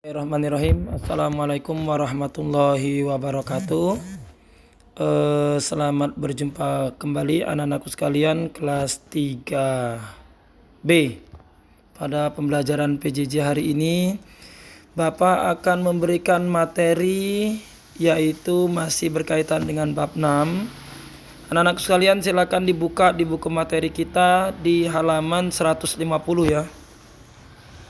Bismillahirrahmanirrahim. Assalamualaikum warahmatullahi wabarakatuh. Selamat berjumpa kembali anak-anakku sekalian kelas 3B. Pada pembelajaran PJJ hari ini Bapak akan memberikan materi yaitu masih berkaitan dengan bab 6. Anak-anakku sekalian silakan dibuka di buku materi kita di halaman 150 ya.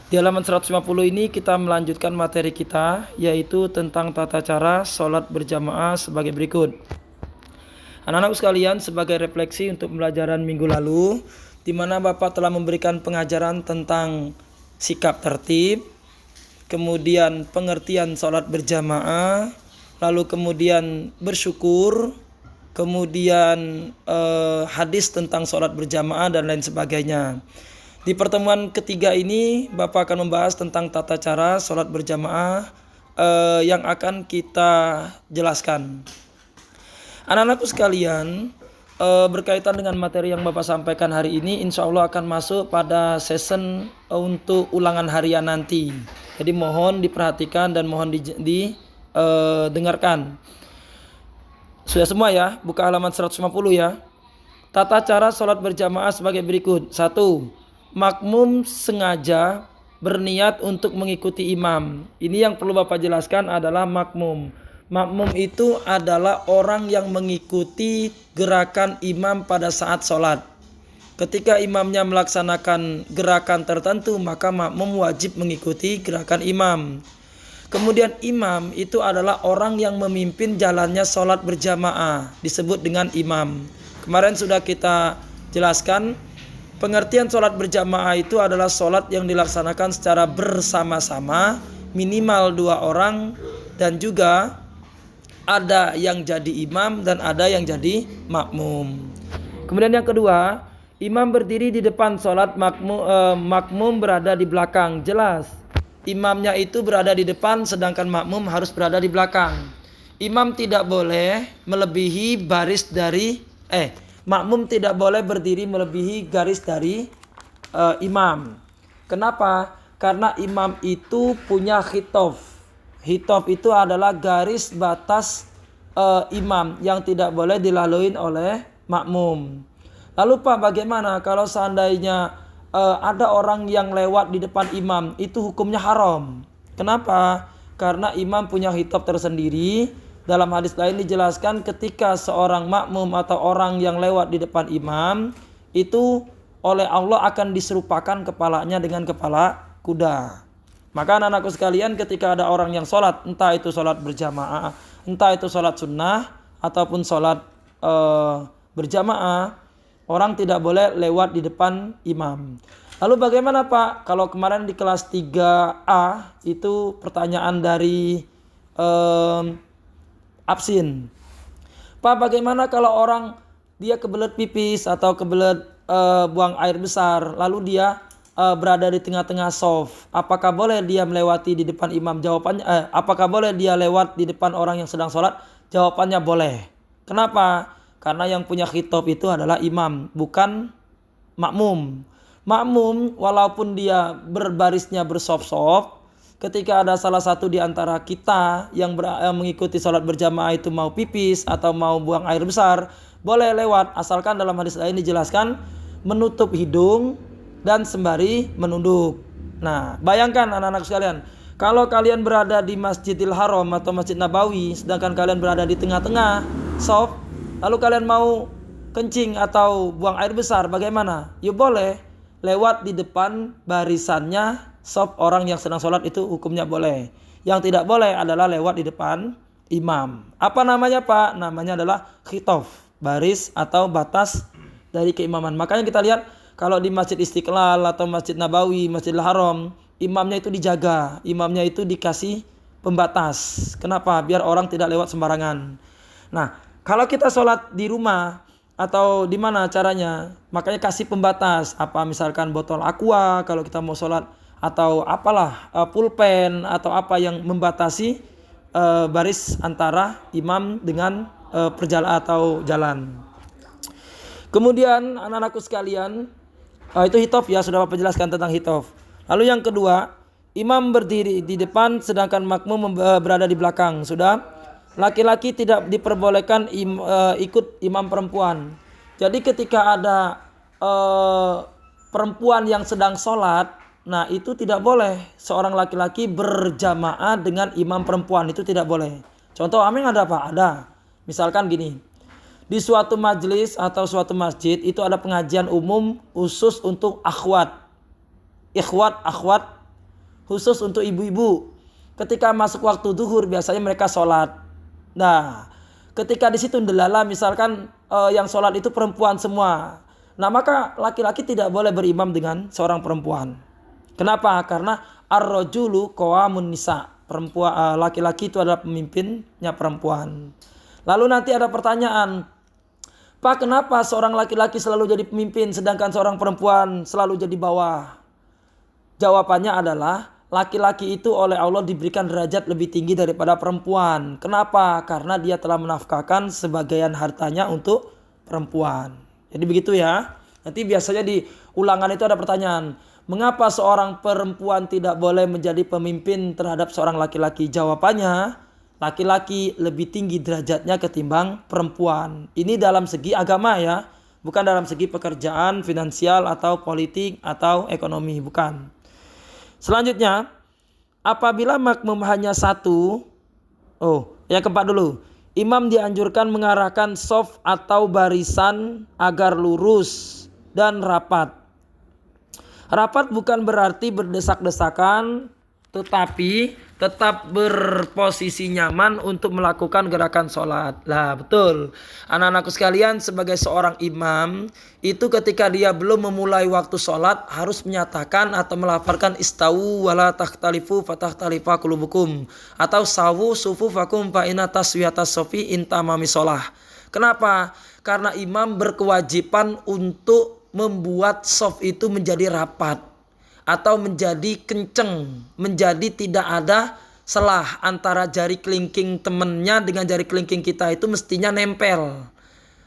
Di halaman 150 ini kita melanjutkan materi kita yaitu tentang tata cara sholat berjamaah sebagai berikut. Anak-anak sekalian, sebagai refleksi untuk pembelajaran minggu lalu di mana Bapak telah memberikan pengajaran tentang sikap tertib, kemudian pengertian sholat berjamaah, lalu kemudian bersyukur, kemudian hadis tentang sholat berjamaah dan lain sebagainya. Di pertemuan ketiga ini Bapak akan membahas tentang tata cara sholat berjamaah yang akan kita jelaskan. Anak-anakku sekalian, berkaitan dengan materi yang Bapak sampaikan hari ini, insya Allah akan masuk pada season untuk ulangan harian nanti. Jadi mohon diperhatikan dan mohon didengarkan. Sudah semua ya, buka halaman 150 ya. Tata cara sholat berjamaah sebagai berikut. 1. Makmum sengaja berniat untuk mengikuti imam. Ini yang perlu Bapak jelaskan adalah makmum. Makmum itu adalah orang yang mengikuti gerakan imam pada saat sholat. Ketika imamnya melaksanakan gerakan tertentu, maka makmum wajib mengikuti gerakan imam. Kemudian imam itu adalah orang yang memimpin jalannya sholat berjamaah, disebut dengan imam. Kemarin sudah kita jelaskan, pengertian sholat berjamaah itu adalah sholat yang dilaksanakan secara bersama-sama, minimal 2 orang, dan juga ada yang jadi imam dan ada yang jadi makmum. Kemudian yang kedua, imam berdiri di depan sholat, makmum berada di belakang. Jelas, imamnya itu berada di depan sedangkan makmum harus berada di belakang. Imam tidak boleh melebihi baris dari makmum tidak boleh berdiri melebihi garis dari imam. Kenapa? Karena imam itu punya khitof. Khitof itu adalah garis batas imam yang tidak boleh dilalui oleh makmum. Lalu Pak, bagaimana kalau seandainya ada orang yang lewat di depan imam, itu hukumnya haram. Kenapa? Karena imam punya khitof tersendiri. Dalam hadis lain dijelaskan ketika seorang makmum atau orang yang lewat di depan imam itu oleh Allah akan diserupakan kepalanya dengan kepala kuda. Maka anak-anakku sekalian, ketika ada orang yang sholat, entah itu sholat berjamaah, entah itu sholat sunnah ataupun sholat berjamaah, orang tidak boleh lewat di depan imam. Lalu bagaimana Pak? Kalau kemarin di kelas 3A itu pertanyaan dari Absin. Pak, bagaimana kalau orang dia kebelet pipis atau kebelet buang air besar, lalu dia berada di tengah-tengah shaf? Apakah boleh dia melewati di depan imam? Jawabannya, apakah boleh dia lewat di depan orang yang sedang sholat? Jawabannya boleh. Kenapa? Karena yang punya khitob itu adalah imam, bukan makmum. Makmum walaupun dia berbarisnya bersop-sop, ketika ada salah satu di antara kita yang mengikuti sholat berjamaah itu mau pipis atau mau buang air besar, boleh lewat, asalkan dalam hadis lain dijelaskan menutup hidung dan sembari menunduk. Nah, bayangkan anak-anak sekalian, kalau kalian berada di Masjidil Haram atau Masjid Nabawi, sedangkan kalian berada di tengah-tengah shaf, lalu kalian mau kencing atau buang air besar, bagaimana? Ya boleh, lewat di depan barisannya shaf orang yang sedang sholat, itu hukumnya boleh. Yang tidak boleh adalah lewat di depan imam. Apa namanya Pak? Namanya adalah khitof, baris atau batas dari keimaman. Makanya kita lihat kalau di Masjid Istiqlal atau Masjid Nabawi, Masjidil Haram, imamnya itu dijaga, imamnya itu dikasih pembatas. Kenapa? Biar orang tidak lewat sembarangan. Nah, kalau kita sholat di rumah atau di mana caranya? Makanya kasih pembatas. Apa misalkan botol aqua kalau kita mau sholat, atau apalah pulpen atau apa yang membatasi baris antara imam dengan perjalanan atau jalan. Kemudian anak-anakku sekalian, itu hitof ya, sudah Bapak jelaskan tentang hitof. Lalu yang kedua, Imam berdiri di depan sedangkan makmum berada di belakang. Sudah. Laki-laki tidak diperbolehkan ikut imam perempuan. Jadi ketika ada perempuan yang sedang sholat, nah itu tidak boleh seorang laki-laki berjamaah dengan imam perempuan, itu tidak boleh. Contoh amin ada apa? Ada. Misalkan gini, di suatu majelis atau suatu masjid itu ada pengajian umum khusus untuk akhwat, akhwat khusus untuk ibu-ibu. Ketika masuk waktu zuhur biasanya mereka sholat. Nah, ketika di situ ndelala misalkan yang sholat itu perempuan semua. Nah, maka laki-laki tidak boleh berimam dengan seorang perempuan. Kenapa? Karena ar-rajulu qawamun nisa. Perempuan, laki-laki itu adalah pemimpinnya perempuan. Lalu nanti ada pertanyaan, Pak, kenapa seorang laki-laki selalu jadi pemimpin sedangkan seorang perempuan selalu jadi bawah? Jawabannya adalah laki-laki itu oleh Allah diberikan derajat lebih tinggi daripada perempuan. Kenapa? Karena dia telah menafkahkan sebagian hartanya untuk perempuan. Jadi begitu ya. Nanti biasanya di ulangan itu ada pertanyaan, mengapa seorang perempuan tidak boleh menjadi pemimpin terhadap seorang laki-laki? Jawabannya, laki-laki lebih tinggi derajatnya ketimbang perempuan. Ini dalam segi agama ya, bukan dalam segi pekerjaan, finansial atau politik atau ekonomi, bukan. Selanjutnya, apabila makmum hanya satu, yang keempat dulu. Imam dianjurkan mengarahkan shaf atau barisan agar lurus dan rapat. Rapat bukan berarti berdesak-desakan, tetapi tetap berposisi nyaman untuk melakukan gerakan sholat. Lah betul, anak-anakku sekalian, sebagai seorang imam itu ketika dia belum memulai waktu sholat harus menyatakan atau melafalkan istawu wala takhtalifu fatahtalifa qulubukum, atau sawu sufufakum fa inna taswiyatas sofi intamami sholah. Kenapa? Karena imam berkewajiban untuk membuat shaf itu menjadi rapat atau menjadi kenceng, menjadi tidak ada selah antara jari kelingking temannya dengan jari kelingking kita, itu mestinya nempel.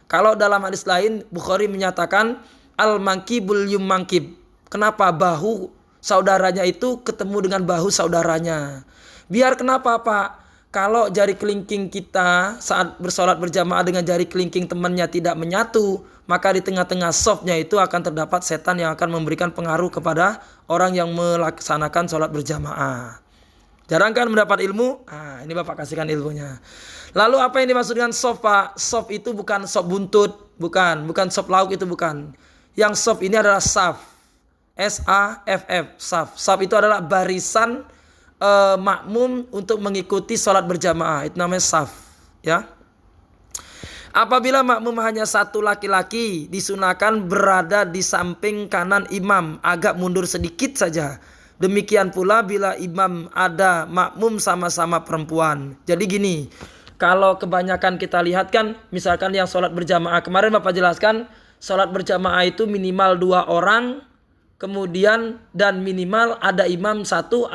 Kalau dalam hadis lain Bukhari menyatakan al-mankibul yumankib. Kenapa? Bahu saudaranya itu ketemu dengan bahu saudaranya. Biar kenapa Pak? Kalau jari kelingking kita saat bersolat berjamaah dengan jari kelingking temannya tidak menyatu, maka di tengah-tengah shafnya itu akan terdapat setan yang akan memberikan pengaruh kepada orang yang melaksanakan sholat berjamaah. Jarang kan mendapat ilmu? Ini Bapak kasihkan ilmunya. Lalu apa yang dimaksud dengan shaf, Pak? Shaf itu bukan shaf buntut, bukan shaf lauk, itu bukan. Yang shaf ini adalah saf. S-A-F-F, saf. Saf itu adalah barisan makmum untuk mengikuti sholat berjamaah. Itu namanya saf, ya. Apabila makmum hanya satu laki-laki, disunahkan berada di samping kanan imam, agak mundur sedikit saja. Demikian pula bila imam ada makmum sama-sama perempuan. Jadi gini, kalau kebanyakan kita lihat kan, misalkan yang sholat berjamaah, kemarin Bapak jelaskan, sholat berjamaah itu minimal 2 orang, kemudian dan minimal ada imam satu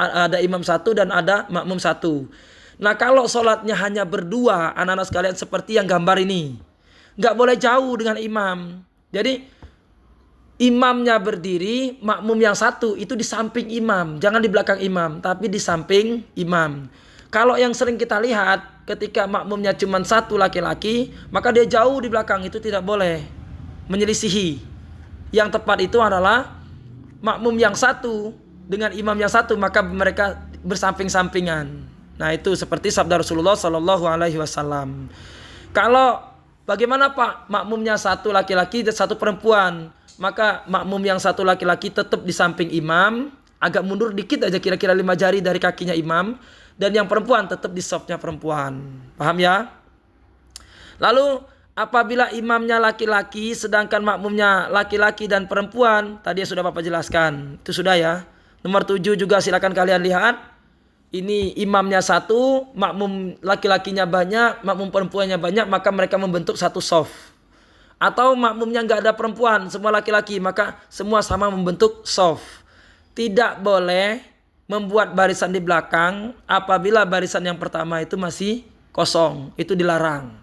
dan ada makmum satu. Nah kalau sholatnya hanya berdua, anak-anak sekalian, seperti yang gambar ini, nggak boleh jauh dengan imam. Jadi imamnya berdiri, makmum yang satu itu di samping imam, jangan di belakang imam, tapi di samping imam. Kalau yang sering kita lihat, ketika makmumnya cuma satu laki-laki, maka dia jauh di belakang, itu tidak boleh, menyelisihi. Yang tepat itu adalah makmum yang satu dengan imam yang satu, maka mereka bersamping-sampingan. Nah itu seperti sabda Rasulullah Sallallahu Alaihi Wasallam. Kalau bagaimana Pak, makmumnya satu laki-laki dan satu perempuan, maka makmum yang satu laki-laki tetap di samping imam, agak mundur dikit aja, kira-kira 5 jari dari kakinya imam, dan yang perempuan tetap di safnya perempuan. Paham ya? Lalu apabila imamnya laki-laki sedangkan makmumnya laki-laki dan perempuan, tadi sudah Bapak jelaskan, itu sudah ya. Nomor 7 juga silakan kalian lihat. Ini imamnya satu, makmum laki-lakinya banyak, makmum perempuannya banyak, maka mereka membentuk satu shaf. Atau makmumnya nggak ada perempuan, semua laki-laki, maka semua sama membentuk shaf. Tidak boleh membuat barisan di belakang apabila barisan yang pertama itu masih kosong, itu dilarang.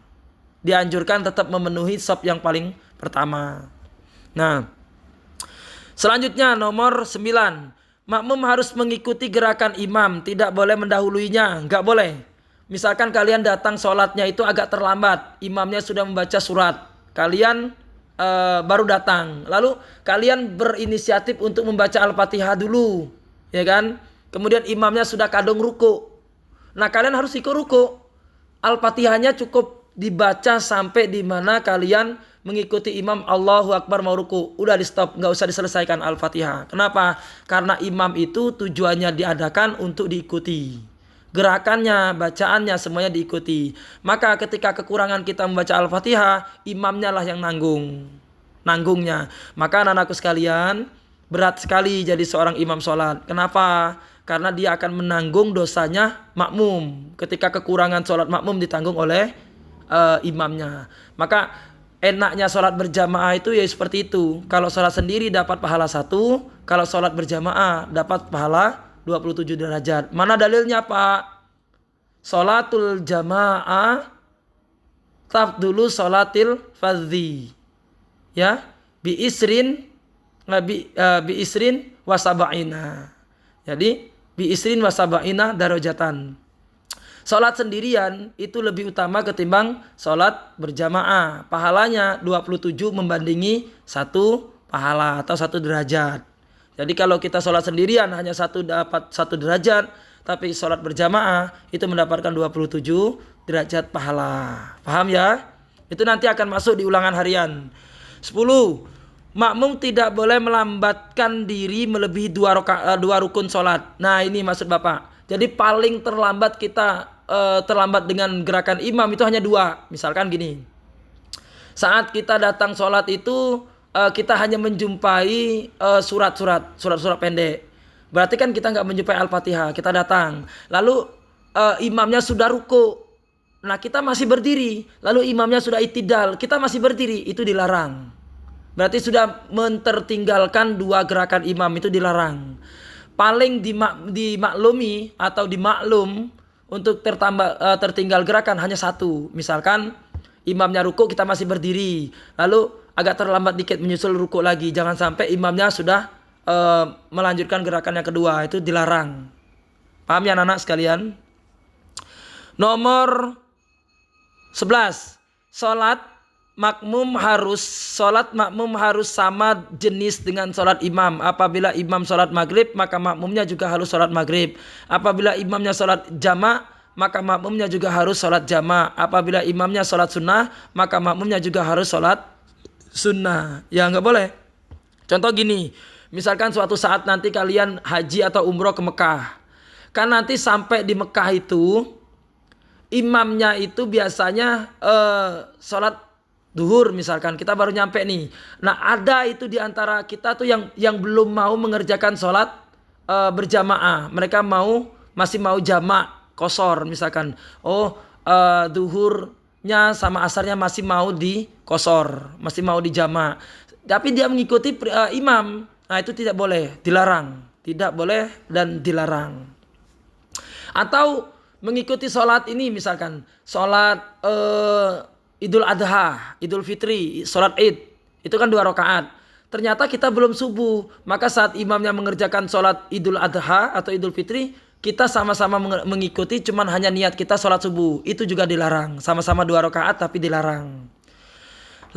Dianjurkan tetap memenuhi shaf yang paling pertama. Nah, selanjutnya nomor 9. Makmum harus mengikuti gerakan imam, tidak boleh mendahuluinya, enggak boleh. Misalkan kalian datang sholatnya itu agak terlambat, imamnya sudah membaca surat, kalian baru datang, lalu kalian berinisiatif untuk membaca Al-Fatihah dulu, ya kan? Kemudian imamnya sudah kadung ruku, nah kalian harus ikut ruku. Al-Fatihahnya cukup dibaca sampai di mana kalian mengikuti imam Allahu Akbar mau ruku, udah di stop, nggak usah diselesaikan Al-Fatihah. Kenapa? Karena imam itu tujuannya diadakan untuk diikuti, gerakannya, bacaannya semuanya diikuti. Maka ketika kekurangan kita membaca Al-Fatihah, imamnya lah yang nanggungnya. Maka anak-anakku sekalian, berat sekali jadi seorang imam sholat. Kenapa? Karena dia akan menanggung dosanya makmum. Ketika kekurangan sholat makmum ditanggung oleh imamnya. Maka enaknya sholat berjamaah itu ya seperti itu. Kalau sholat sendiri dapat pahala 1, kalau sholat berjamaah dapat pahala 27 derajat. Mana dalilnya Pak? Sholatul jamaah tafdulu sholatil fardhi. Ya, bi isrin wasabaina. Jadi bi isrin wasabaina darajatan. Sholat sendirian itu lebih utama ketimbang sholat berjamaah. Pahalanya 27 membandingi 1 pahala atau 1 derajat. Jadi kalau kita sholat sendirian hanya dapat 1 derajat, tapi sholat berjamaah itu mendapatkan 27 derajat pahala. Paham ya? Itu nanti akan masuk di ulangan harian. 10. Makmum tidak boleh melambatkan diri melebihi 2 rukun sholat. Nah ini maksud Bapak. Jadi paling terlambat kita terlambat dengan gerakan imam itu hanya 2. Misalkan gini. Saat kita datang sholat itu kita hanya menjumpai surat-surat pendek. Berarti kan kita nggak menjumpai Al-Fatihah. Kita datang, lalu imamnya sudah ruku. Nah kita masih berdiri. Lalu imamnya sudah itidal, kita masih berdiri. Itu dilarang. Berarti sudah mentertinggalkan 2 gerakan imam, itu dilarang. Paling dimaklumi atau dimaklum untuk tertinggal gerakan hanya 1. Misalkan imamnya ruku, kita masih berdiri. Lalu agak terlambat dikit menyusul ruku lagi. Jangan sampai imamnya sudah melanjutkan gerakan yang kedua. Itu dilarang. Paham ya anak-anak sekalian? Nomor 11. Sholat makmum harus sama jenis dengan sholat imam. Apabila imam sholat maghrib, maka makmumnya juga harus sholat maghrib. Apabila imamnya sholat jamak, maka makmumnya juga harus sholat jamak. Apabila imamnya sholat sunnah, maka makmumnya juga harus sholat sunnah. Ya nggak boleh. Contoh gini, misalkan suatu saat nanti kalian haji atau umroh ke Mekah. Kan nanti sampai di Mekah itu, imamnya itu biasanya sholat duhur misalkan, kita baru nyampe nih. Nah ada itu di antara kita tuh yang belum mau mengerjakan sholat berjamaah. Mereka masih mau jamak kosor misalkan. Duhurnya sama asarnya masih mau di kosor, masih mau di jamak. Tapi dia mengikuti imam. Nah itu tidak boleh, dilarang. Tidak boleh dan dilarang. Atau mengikuti sholat ini misalkan sholat Idul Adha, Idul Fitri, sholat Id, itu kan 2 rakaat. Ternyata kita belum subuh, maka saat imamnya mengerjakan sholat Idul Adha atau Idul Fitri, kita sama-sama mengikuti, cuman hanya niat kita sholat subuh, itu juga dilarang. Sama-sama 2 rakaat tapi dilarang.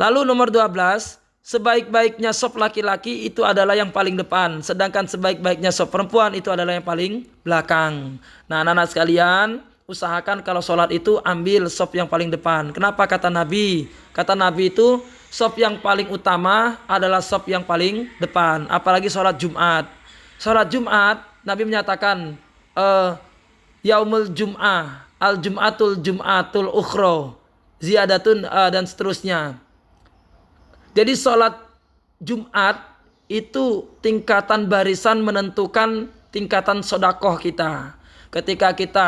Lalu nomor 12, sebaik-baiknya shaf laki-laki itu adalah yang paling depan, sedangkan sebaik-baiknya shaf perempuan itu adalah yang paling belakang. Nah anak-anak sekalian, usahakan kalau sholat itu ambil shaf yang paling depan. Kenapa kata Nabi? Kata Nabi itu shaf yang paling utama adalah shaf yang paling depan. Apalagi sholat Jumat. Sholat Jumat Nabi menyatakan yaumul jum'ah, al jum'atul jum'atul ukhra, ziyadatun dan seterusnya. Jadi sholat Jumat itu tingkatan barisan menentukan tingkatan sodakoh kita. Ketika kita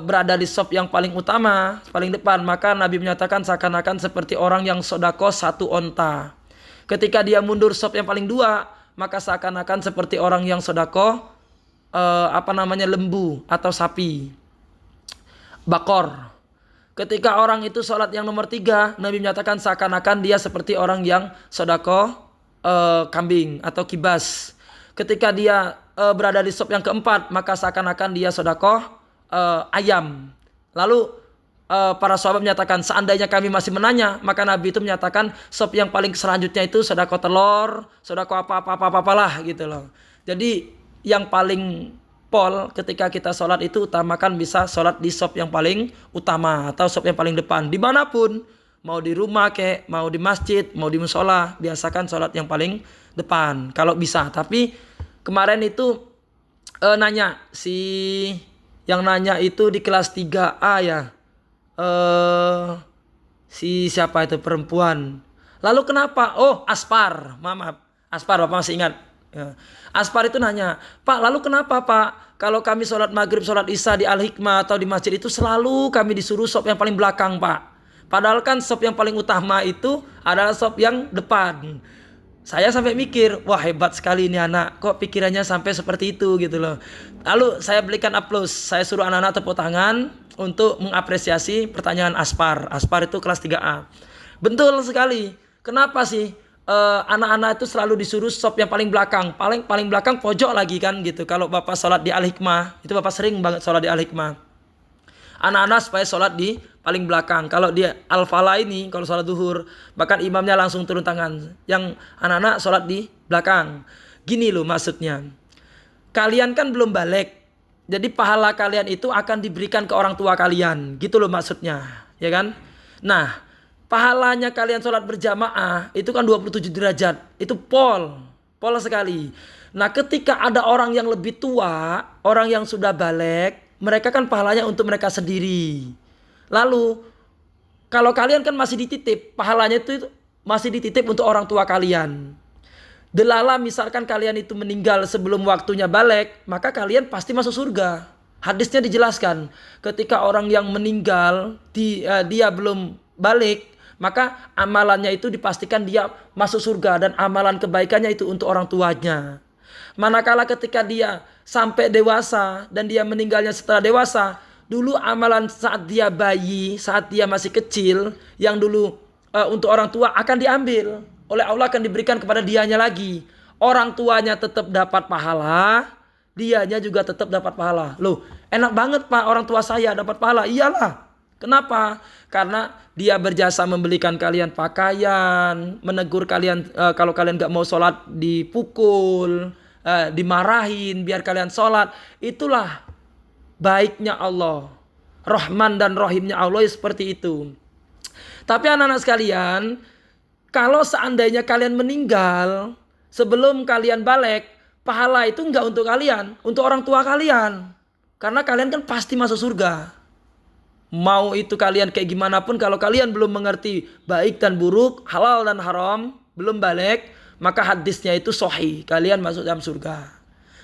berada di shaf yang paling utama, paling depan, maka Nabi menyatakan seakan-akan seperti orang yang sedekah 1 onta. Ketika dia mundur shaf yang paling 2, maka seakan-akan seperti orang yang sedekah lembu atau sapi, bakor. Ketika orang itu sholat yang nomor 3, Nabi menyatakan seakan-akan dia seperti orang yang sedekah kambing atau kibas. ketika dia berada di sop yang keempat, maka seakan-akan dia sedekah ayam. Lalu para sahabat menyatakan, seandainya kami masih menanya, maka Nabi itu menyatakan sop yang paling selanjutnya itu sedekah telur, sedekah apa-apalah gitu loh. Jadi yang paling pol ketika kita sholat itu utamakan bisa sholat di sop yang paling utama atau sop yang paling depan dimanapun, mau di rumah kek, mau di masjid, mau di musola, biasakan sholat yang paling depan kalau bisa. Tapi kemarin itu nanya yang nanya itu di kelas 3A ya, siapa itu perempuan. Lalu kenapa? Oh, Aspar, maaf, Aspar, Bapak masih ingat ya. Aspar itu nanya, Pak, lalu kenapa Pak, kalau kami sholat maghrib, sholat isya di Al-Hikmah atau di masjid itu selalu kami disuruh sop yang paling belakang Pak, padahal kan sop yang paling utama itu adalah sop yang depan. Saya sampai mikir, wah hebat sekali ini anak, kok pikirannya sampai seperti itu gitu loh. Lalu saya belikan aplaus, saya suruh anak-anak tepuk tangan untuk mengapresiasi pertanyaan Aspar. Aspar itu kelas 3A. Betul sekali. Kenapa sih anak-anak itu selalu disuruh sop yang paling belakang, paling belakang pojok lagi kan gitu. Kalau Bapak sholat di Al-Hikmah, itu Bapak sering banget sholat di Al-Hikmah. Anak-anak supaya sholat di paling belakang. Kalau dia Al-Falah ini, kalau sholat duhur, bahkan imamnya langsung turun tangan. Yang anak-anak sholat di belakang. Gini loh maksudnya. Kalian kan belum balik, jadi pahala kalian itu akan diberikan ke orang tua kalian. Gitu loh maksudnya, ya kan? Nah, pahalanya kalian sholat berjamaah itu kan 27 derajat. Itu pol sekali. Nah, ketika ada orang yang lebih tua, orang yang sudah balik, mereka kan pahalanya untuk mereka sendiri. Lalu kalau kalian kan masih dititip, pahalanya itu masih dititip untuk orang tua kalian. Delala misalkan kalian itu meninggal sebelum waktunya balik, maka kalian pasti masuk surga. Hadisnya dijelaskan, ketika orang yang meninggal dia belum balik, maka amalannya itu dipastikan dia masuk surga dan amalan kebaikannya itu untuk orang tuanya. Manakala ketika dia sampai dewasa dan dia meninggalnya setelah dewasa, dulu amalan saat dia bayi, saat dia masih kecil, yang dulu untuk orang tua akan diambil oleh Allah, akan diberikan kepada dianya lagi. Orang tuanya tetap dapat pahala, dianya juga tetap dapat pahala. Loh, enak banget Pak, orang tua saya dapat pahala. Iyalah. Kenapa? Karena dia berjasa membelikan kalian pakaian, menegur kalian kalau kalian gak mau sholat dipukul, dimarahin biar kalian sholat. Itulah baiknya Allah, Rahman dan Rahimnya Allah seperti itu. Tapi anak-anak sekalian, kalau seandainya kalian meninggal sebelum kalian balik, pahala itu enggak untuk kalian, untuk orang tua kalian. Karena kalian kan pasti masuk surga. Mau itu kalian kayak gimana pun, kalau kalian belum mengerti baik dan buruk, halal dan haram, belum balik, maka hadisnya itu sahih, kalian masuk dalam surga.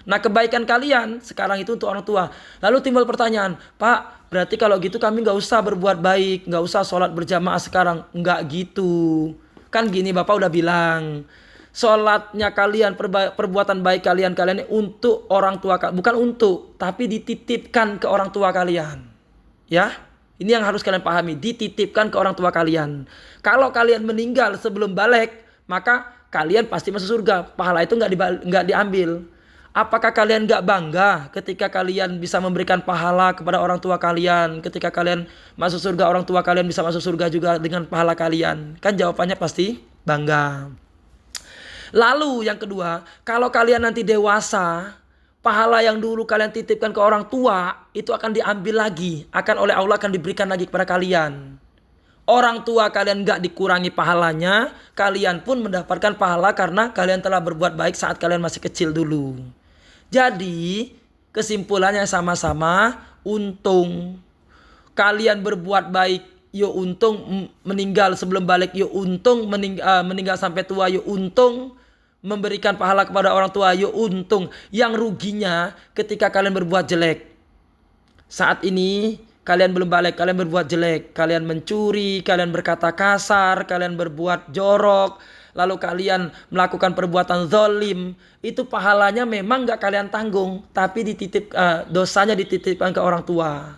Nah, kebaikan kalian sekarang itu untuk orang tua. Lalu timbul pertanyaan, Pak, berarti kalau gitu kami gak usah berbuat baik, gak usah sholat berjamaah sekarang. Enggak gitu. Kan gini, Bapak udah bilang, sholatnya kalian, perbuatan baik kalian untuk orang tua, bukan untuk, tapi dititipkan ke orang tua kalian. Ya, ini yang harus kalian pahami, dititipkan ke orang tua kalian. Kalau kalian meninggal sebelum balik, maka kalian pasti masuk surga. Pahala itu nggak diambil. Apakah kalian nggak bangga ketika kalian bisa memberikan pahala kepada orang tua kalian? Ketika kalian masuk surga, orang tua kalian bisa masuk surga juga dengan pahala kalian. Kan jawabannya pasti bangga. Lalu yang kedua, kalau kalian nanti dewasa, pahala yang dulu kalian titipkan ke orang tua itu akan diambil lagi, akan oleh Allah akan diberikan lagi kepada kalian. Orang tua kalian gak dikurangi pahalanya, kalian pun mendapatkan pahala karena kalian telah berbuat baik saat kalian masih kecil dulu. Jadi kesimpulannya sama-sama untung. Kalian berbuat baik, yo untung. Meninggal sebelum balik, yo untung. Meninggal sampai tua, yo untung. Memberikan pahala kepada orang tua, yo untung. Yang ruginya ketika kalian berbuat jelek. Saat ini kalian belum balik, kalian berbuat jelek, kalian mencuri, kalian berkata kasar, kalian berbuat jorok, lalu kalian melakukan perbuatan zalim, itu pahalanya memang gak kalian tanggung, tapi dosanya dititipkan ke orang tua.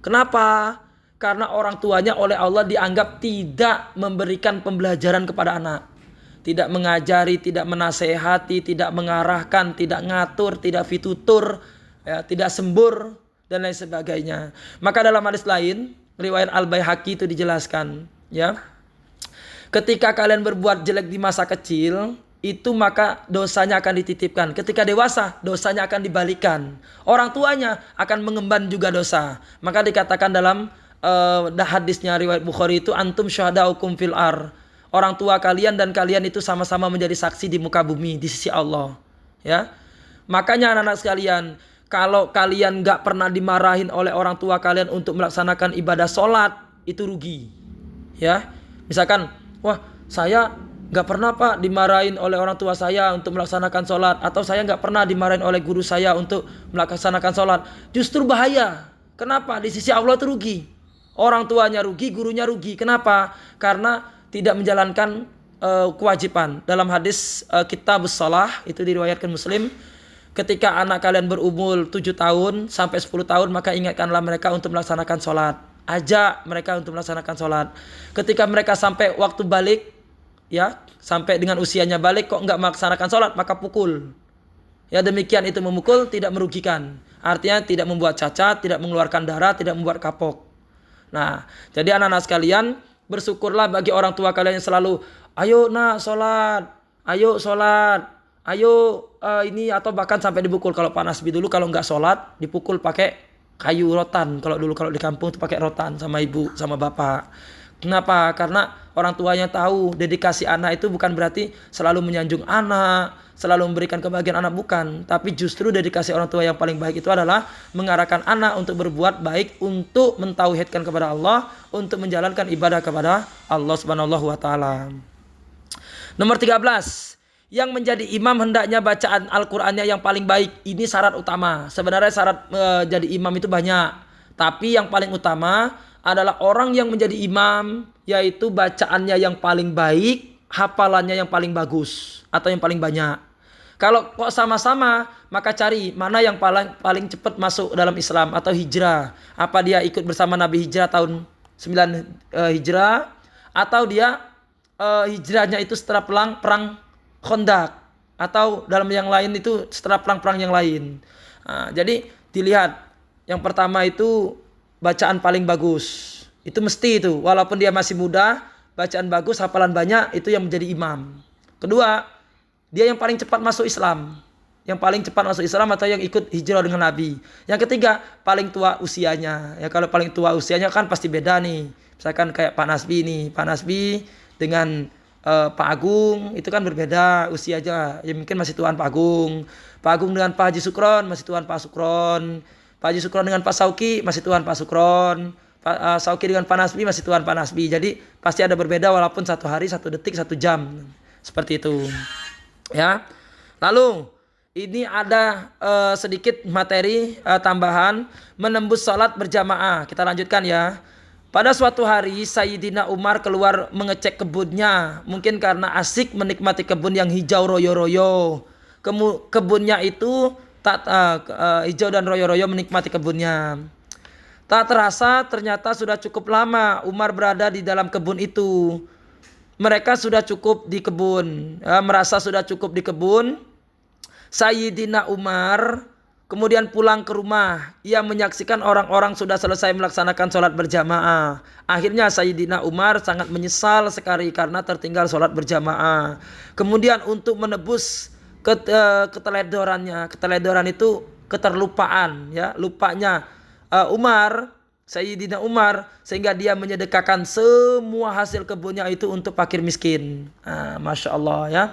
Kenapa? Karena orang tuanya oleh Allah dianggap tidak memberikan pembelajaran kepada anak. tidak mengajari, tidak menasehati, tidak mengarahkan, tidak ngatur, tidak fitutur, ya, tidak sembur dan lain sebagainya. Maka dalam hadis lain, riwayat Al-Baihaqi itu dijelaskan, ya. Ketika kalian berbuat jelek di masa kecil, itu maka dosanya akan dititipkan. Ketika dewasa, dosanya akan dibalikan. Orang tuanya akan mengemban juga dosa. Maka dikatakan dalam hadisnya riwayat Bukhari itu, antum syuhadaukum fil ar. Orang tua kalian dan kalian itu sama-sama menjadi saksi di muka bumi di sisi Allah. Ya, makanya anak-anak sekalian, kalau kalian nggak pernah dimarahin oleh orang tua kalian untuk melaksanakan ibadah sholat, itu rugi. Ya, misalkan, wah saya nggak pernah Pak dimarahin oleh orang tua saya untuk melaksanakan sholat, atau saya nggak pernah dimarahin oleh guru saya untuk melaksanakan sholat. Justru bahaya. Kenapa? Di sisi Allah itu rugi. Orang tuanya rugi, gurunya rugi. Kenapa? Karena tidak menjalankan kewajiban. Dalam hadis Kitabus Shalah itu diriwayatkan Muslim, ketika anak kalian berumur 7 tahun sampai 10 tahun, maka ingatkanlah mereka untuk melaksanakan sholat. Ajak mereka untuk melaksanakan sholat. Ketika mereka sampai waktu balik, ya, sampai dengan usianya balik kok enggak melaksanakan sholat, maka pukul. Ya, demikian itu memukul tidak merugikan. Artinya tidak membuat cacat, tidak mengeluarkan darah, tidak membuat kapok. Nah, jadi anak-anak sekalian, bersyukurlah bagi orang tua kalian yang selalu, ayo nak sholat, ayo sholat, ayo ini, atau bahkan sampai dipukul. Kalau Pak Nasbi dulu kalau nggak sholat dipukul pakai kayu rotan. Kalau dulu kalau di kampung itu pakai rotan sama ibu sama bapak. Kenapa? Karena orang tuanya tahu dedikasi anak itu bukan berarti selalu menyanjung anak, selalu memberikan kebahagiaan anak, bukan. Tapi justru dedikasi orang tua yang paling baik itu adalah mengarahkan anak untuk berbuat baik, untuk mentauhidkan kepada Allah, untuk menjalankan ibadah kepada Allah Subhanahu wa taala. Nomor 13, yang menjadi imam hendaknya bacaan Al-Qur'annya yang paling baik. Ini syarat utama. Sebenarnya syarat jadi imam itu banyak, tapi yang paling utama adalah orang yang menjadi imam, yaitu bacaannya yang paling baik, hafalannya yang paling bagus atau yang paling banyak. Kalau kok sama-sama, maka cari mana yang paling cepat masuk dalam Islam atau hijrah. Apa dia ikut bersama Nabi hijrah tahun 9 hijrah, atau dia hijrahnya itu setelah perang Khandaq, atau dalam yang lain itu setelah perang-perang yang lain. Nah, jadi dilihat yang pertama itu bacaan paling bagus. Itu mesti itu, walaupun dia masih muda, bacaan bagus, hafalan banyak, itu yang menjadi imam. Kedua, dia yang paling cepat masuk Islam. Yang paling cepat masuk Islam atau yang ikut hijrah dengan Nabi. Yang ketiga, paling tua usianya. Ya, kalau paling tua usianya kan pasti beda nih. Misalkan kayak Pak Nasbi nih. Pak Nasbi dengan Pak Agung itu kan berbeda usianya. Ya mungkin masih tuan Pak Agung. Pak Agung dengan Pak Haji Sukron masih tuan Pak Sukron. Pak Haji Sukron dengan Pak Sauki masih tuan Pak Sukron. Pak Sauki dengan Pak Nasbi masih tuan Pak Nasbi. Jadi pasti ada berbeda walaupun 1 hari, 1 detik, 1 jam. Seperti itu. Ya. Lalu ini ada sedikit materi tambahan menembus salat berjamaah. Kita lanjutkan ya. Pada suatu hari Sayyidina Umar keluar mengecek kebunnya. Mungkin karena asik menikmati kebun yang hijau royo-royo. Kebunnya itu hijau dan royo-royo, menikmati kebunnya. Tak terasa ternyata sudah cukup lama Umar berada di dalam kebun itu. Mereka sudah cukup di kebun, merasa sudah cukup di kebun. Sayyidina Umar kemudian pulang ke rumah. Ia menyaksikan orang-orang sudah selesai melaksanakan sholat berjamaah. Akhirnya Sayyidina Umar sangat menyesal sekali karena tertinggal sholat berjamaah. Kemudian untuk menebus keteledorannya, keteledoran itu keterlupaan, ya, lupanya Sayyidina Umar, sehingga dia menyedekahkan semua hasil kebunnya itu untuk fakir miskin. Masya Allah ya.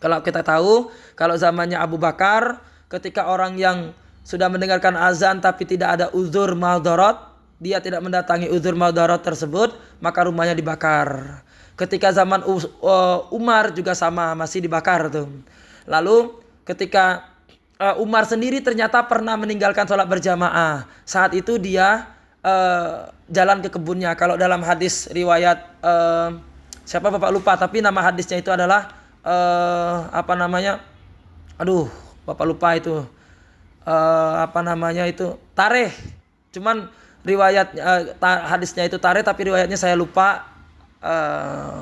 Kalau kita tahu, kalau zamannya Abu Bakar, ketika orang yang sudah mendengarkan azan tapi tidak ada uzur maudarat, dia tidak mendatangi uzur maudarat tersebut, maka rumahnya dibakar. Ketika zaman Umar juga sama, masih dibakar tuh. Lalu ketika Umar sendiri ternyata pernah meninggalkan sholat berjamaah. Saat itu dia jalan ke kebunnya. Kalau dalam hadis riwayat siapa bapak lupa, tapi nama hadisnya itu adalah apa namanya? Aduh, bapak lupa itu. Apa namanya itu? Tarikh. Cuman riwayat hadisnya itu tarikh, tapi riwayatnya saya lupa.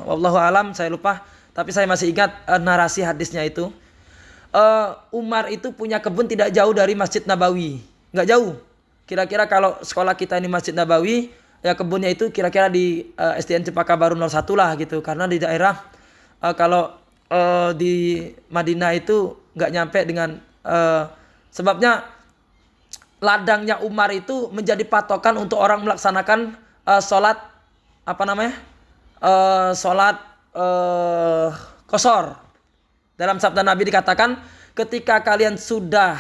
Wallahu alam, saya lupa. tapi saya masih ingat narasi hadisnya itu. Umar itu punya kebun tidak jauh dari Masjid Nabawi, nggak jauh. Kira-kira kalau sekolah kita ini Masjid Nabawi, ya kebunnya itu kira-kira di SDN Cempaka Baru 01 lah gitu. Karena di daerah kalau di Madinah itu nggak nyampe dengan sebabnya ladangnya Umar itu menjadi patokan untuk orang melaksanakan sholat sholat qashar. Dalam sabda Nabi dikatakan, ketika kalian sudah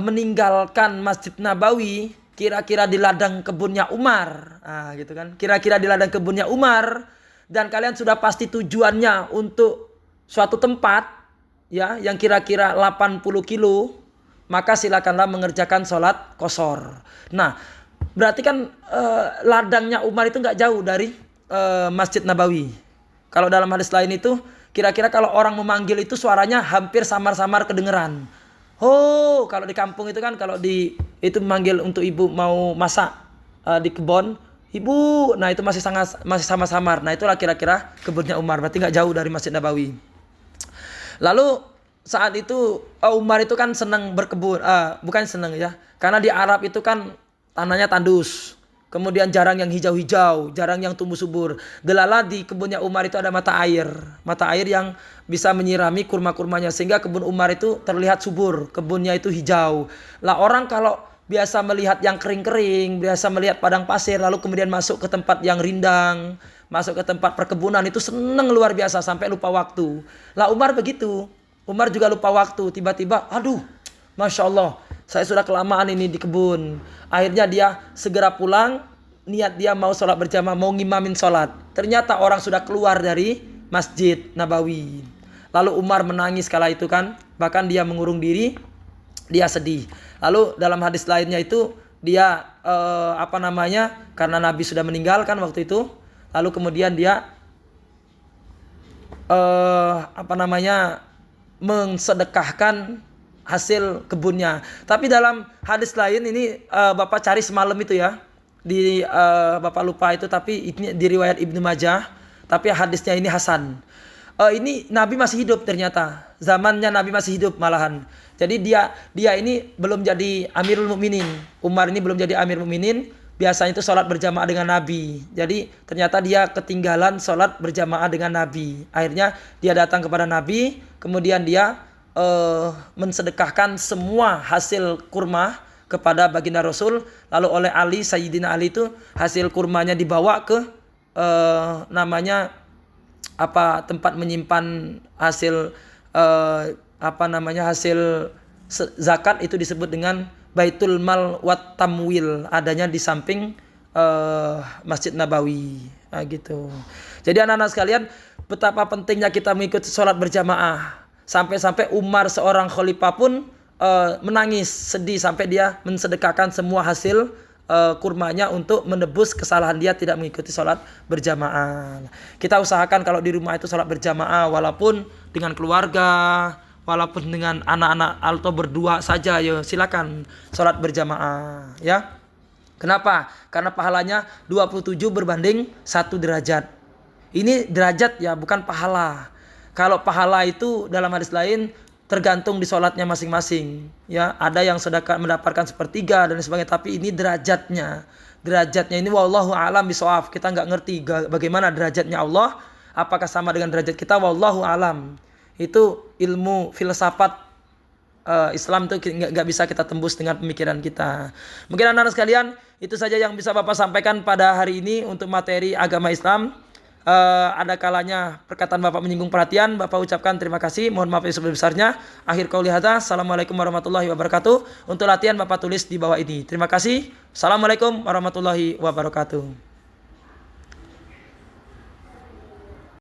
meninggalkan Masjid Nabawi, kira-kira di ladang kebunnya Umar, gitu kan? Kira-kira di ladang kebunnya Umar, dan kalian sudah pasti tujuannya untuk suatu tempat, ya, yang kira-kira 80 kilo, maka silakanlah mengerjakan sholat qashar. Nah, berarti kan ladangnya Umar itu nggak jauh dari Masjid Nabawi. Kalau dalam hadis lain itu, kira-kira kalau orang memanggil itu suaranya hampir samar-samar kedengeran. Oh, kalau di kampung itu kan kalau itu memanggil untuk ibu mau masak di kebun, ibu, nah itu masih samar-samar. Nah itulah kira-kira kebunnya Umar, berarti nggak jauh dari Masjid Nabawi. Lalu saat itu Umar itu kan senang berkebun, bukan senang ya, karena di Arab itu kan tanahnya tandus. Kemudian jarang yang hijau-hijau, jarang yang tumbuh subur. Delala di kebunnya Umar itu ada mata air yang bisa menyirami kurma-kurmanya, sehingga kebun Umar itu terlihat subur, kebunnya itu hijau. Lah orang kalau biasa melihat yang kering-kering, biasa melihat padang pasir, lalu kemudian masuk ke tempat yang rindang, masuk ke tempat perkebunan, itu seneng luar biasa sampai lupa waktu. Lah Umar begitu, Umar juga lupa waktu, tiba-tiba, aduh, Masya Allah, saya sudah kelamaan ini di kebun. Akhirnya dia segera pulang, niat dia mau sholat berjamaah, mau ngimamin sholat. Ternyata orang sudah keluar dari Masjid Nabawi. Lalu Umar menangis kala itu kan, bahkan dia mengurung diri, dia sedih. Lalu dalam hadis lainnya itu dia karena Nabi sudah meninggalkan waktu itu, lalu kemudian dia mensedekahkan hasil kebunnya. Tapi dalam hadis lain ini Bapak cari semalam itu ya, di Bapak lupa itu, tapi ini di riwayat Ibnu Majah, tapi hadisnya ini hasan. Ini Nabi masih hidup ternyata, zamannya Nabi masih hidup malahan. Jadi dia ini belum jadi Amirul Mukminin. Umar ini belum jadi Amirul Mukminin. Biasanya itu sholat berjamaah dengan Nabi. Jadi ternyata dia ketinggalan sholat berjamaah dengan Nabi. Akhirnya dia datang kepada Nabi, kemudian dia mensedekahkan semua hasil kurma kepada baginda Rasul. Lalu oleh Ali, Sayyidina Ali itu hasil kurmanya dibawa ke tempat menyimpan hasil hasil zakat, itu disebut dengan Baitul Mal wat Tamwil, adanya di samping Masjid Nabawi. Gitu. Jadi anak-anak sekalian, betapa pentingnya kita mengikuti sholat berjamaah. Sampai-sampai Umar seorang khalifah pun menangis, sedih, sampai dia mensedekahkan semua hasil kurmanya untuk menebus kesalahan dia tidak mengikuti sholat berjamaah. Kita usahakan kalau di rumah itu sholat berjamaah, walaupun dengan keluarga, walaupun dengan anak-anak atau berdua saja, ya silakan sholat berjamaah ya. Kenapa? Karena pahalanya 27 berbanding 1 derajat. Ini derajat ya, bukan pahala. Kalau pahala itu dalam hadis lain tergantung di sholatnya masing-masing. Ya, ada yang sedekah mendapatkan 1/3 dan sebagainya. Tapi ini derajatnya. Derajatnya ini wallahu a'lam bishawab. Kita nggak ngerti bagaimana derajatnya Allah. Apakah sama dengan derajat kita? Wallahu a'lam. Itu ilmu filsafat Islam itu nggak bisa kita tembus dengan pemikiran kita. Mungkin anak-anak sekalian, itu saja yang bisa Bapak sampaikan pada hari ini untuk materi agama Islam. Ada kalanya perkataan Bapak menyinggung perhatian, Bapak ucapkan terima kasih, mohon maaf yang sebesar-besarnya. Akhir qauli hadza, assalamualaikum warahmatullahi wabarakatuh. Untuk latihan Bapak tulis di bawah ini. Terima kasih. Assalamualaikum warahmatullahi wabarakatuh.